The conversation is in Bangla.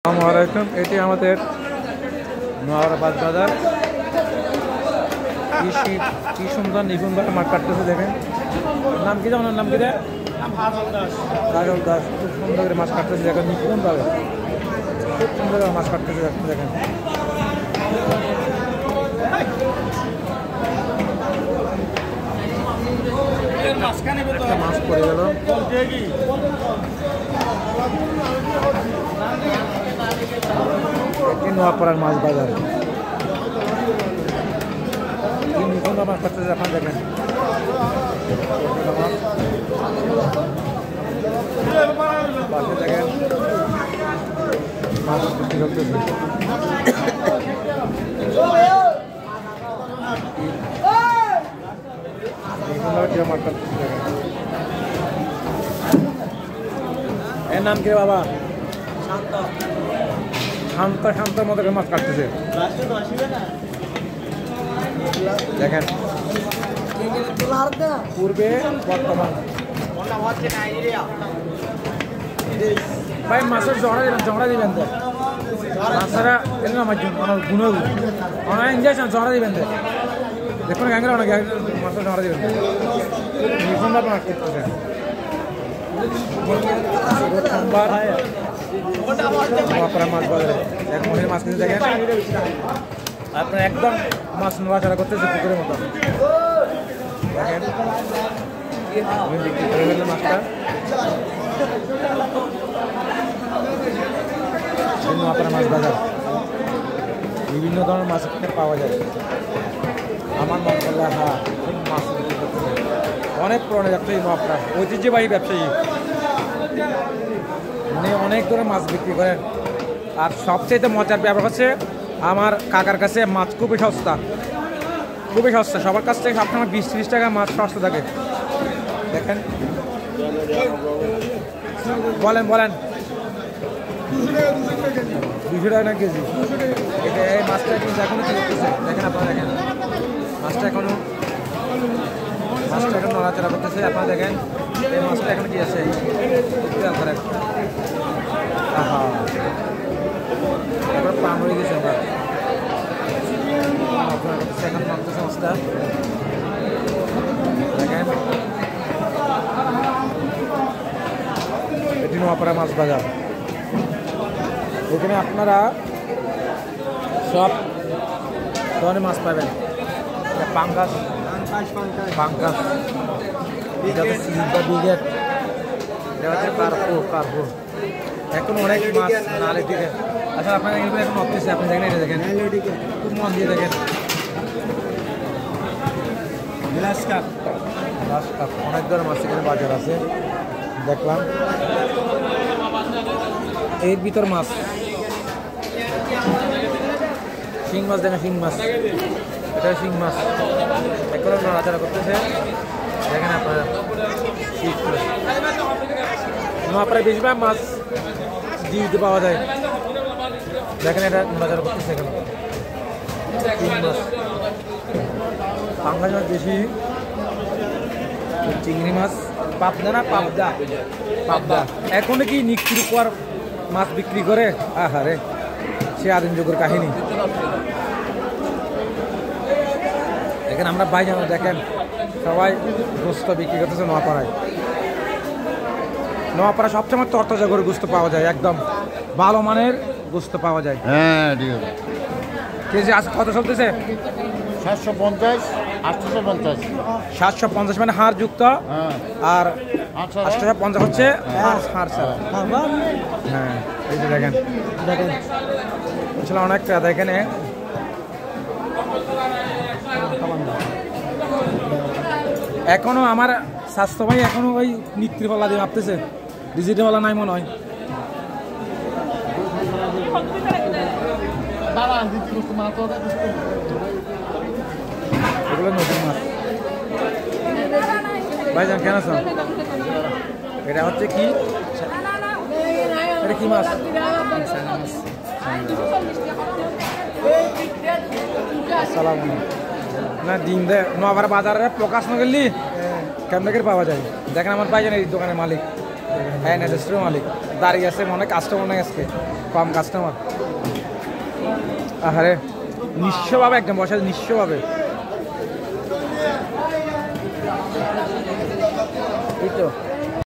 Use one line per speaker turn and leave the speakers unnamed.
আসসালামু আলাইকুম। এটি আমাদের নোয়ারাবাদ বাজার। কি সুন্দর নিপুণভাবে মাছ কাটতেছে দেখেন। নাম কি যেমন নাম কি রে? কাজল দাস। খুব সুন্দর করে মাছ কাটতেছে দেখেন, নিপুণভাবে খুব সুন্দর মাছ কাটতেছে দেখেন। একটা মাছ পড়ে গেল। এটি নোয়াপাড়ার মাছ বাজার। কি নিপুণ মাছ কাটতেছে আপনারা দেখেন। পাশে দেখেন মাছ বিক্রি করতেছে। এর নাম কি বাবা? শান্ত মতো মাছ কাটতেছে দেখেন। পূর্বে বর্তমান ভাই মাছের জড়া দিবেন তো মাছেরা আমার গুণ অনেক ইঞ্জেকশন জড়া দিবেন তো দেখুন গ্যাংরা অনেক মাছের জড়া দিবেন নিপুণভাবে মাছ করতেছে। সোমবার নোয়াপাড়া মাছ বাজারে এক মহিলা মাছ কিনতে দেখেন। আপনার একদম মাছ নড়াচড়া করতেছে পুকুরের মতো দেখেন। বিক্রি করে ফেললেন মাছটা। নোয়াপাড়া মাছ বাজার বিভিন্ন ধরনের মাছ এখানে পাওয়া যায়। আমার মনে করলে হ্যাঁ মাছ বিক্রি করতেছে অনেক পুরনো ব্যবসায়ী। নোয়াপাড়া ঐতিহ্যবাহী ব্যবসায়ী, উনি অনেক ধরনের মাছ বিক্রি করেন। আর সবচেয়ে মজার ব্যাপার হচ্ছে আমার কাকার কাছে মাছ খুবই সস্তা, সবার কাছ থেকে সবসময় 20-30 টাকা মাছ সস্তা থাকে দেখেন। বলেন 200 টাকা না কেজি। এই মাছটা কিন্তু এখনো কি করতেছে দেখেন। আপনারা দেখেন মাছটা এখন নড়াচড়া করতেছে। আপনারা দেখেন এই মাছটা এখন কি আছে করেন। পাম হয়ে গেছে আমরা এখন মারতেছে মাছটা দেখেন। এটি নোয়াপাড়া মাছ বাজার। এখানে আপনারা সব ধরনের মাছ পাবেন। পাঙ্গাস, এটা হচ্ছে সিলভার ব্রিগেড, এটা হচ্ছে কার্পো। এখন অনেক মাছ নালে দিকে। আচ্ছা আপনারা এগুলো এখন নড়তেছে, আপনি দেখেন এটা দেখেন, খুব মন দিয়ে দেখেন। গ্লাস কাপ অনেক ধরনের মাছ এখানে বাজার আছে দেখলাম। এর ভিতর মাছ শিং মাছ দেখেন, শিং মাছ, এটা শিং মাছ এখন নড়াচড়া করতেছে দেখেন আপনারা। নোয়াপাড়ায় বেশিরভাগ মাছ দিতে পাওয়া যায় দেখেন। এটা নড়াচড়া করতেছে এখানে শিং মাছ, পাঙ্গাস মাছ বেশি, চিংড়ি মাছ, পাবদা এখন কি নিক্রির পর মাছ বিক্রি করে। আহারে সে আদিম যুগের কাহিনী। দেখেন আমরা বাইরে দেখেন সবাই গোস্ত বিক্রি করতেছে নোয়াপাড়ায় সবসময় তরতাজা করে গোস্ত পাওয়া যায়, একদম ভালো মানের গোস্ত পাওয়া যায়।
হ্যাঁ ঠিক আছে।
কেজি আজ কত চলতেছে?
750, 850।
750 মানে হাড় যুক্ত, আর 850 হচ্ছে হাড় ছাড়া। হ্যাঁ এই যে দেখেন আসলে অনেকটা দেখেন। এখনো আমার স্বাস্থ্য ভাই এখনো ওই নিত্রিপালা দিয়ে ভাবতেছে, ডিজিটালওয়ালা নাই মনে হয়। এগুলো নতুন মাছ ভাইজান কেন আছেন? এটা হচ্ছে কি, এটা কি মাছ? না ডিম দে নোয়াপাড়া বাজারে প্রকাশ নগর কেমন পাওয়া যায় দেখেন। আমার ভাইজান এই দোকানের মালিক, হ্যাঁ রেস্টুরেন্টের মালিক। দাঁড়িয়ে আছে মনে হয় কাস্টমার নেই আজকে, কম কাস্টমার। আরে নিঃস্বভাবে একদম বসে নিঃস্বভাবে। এই তো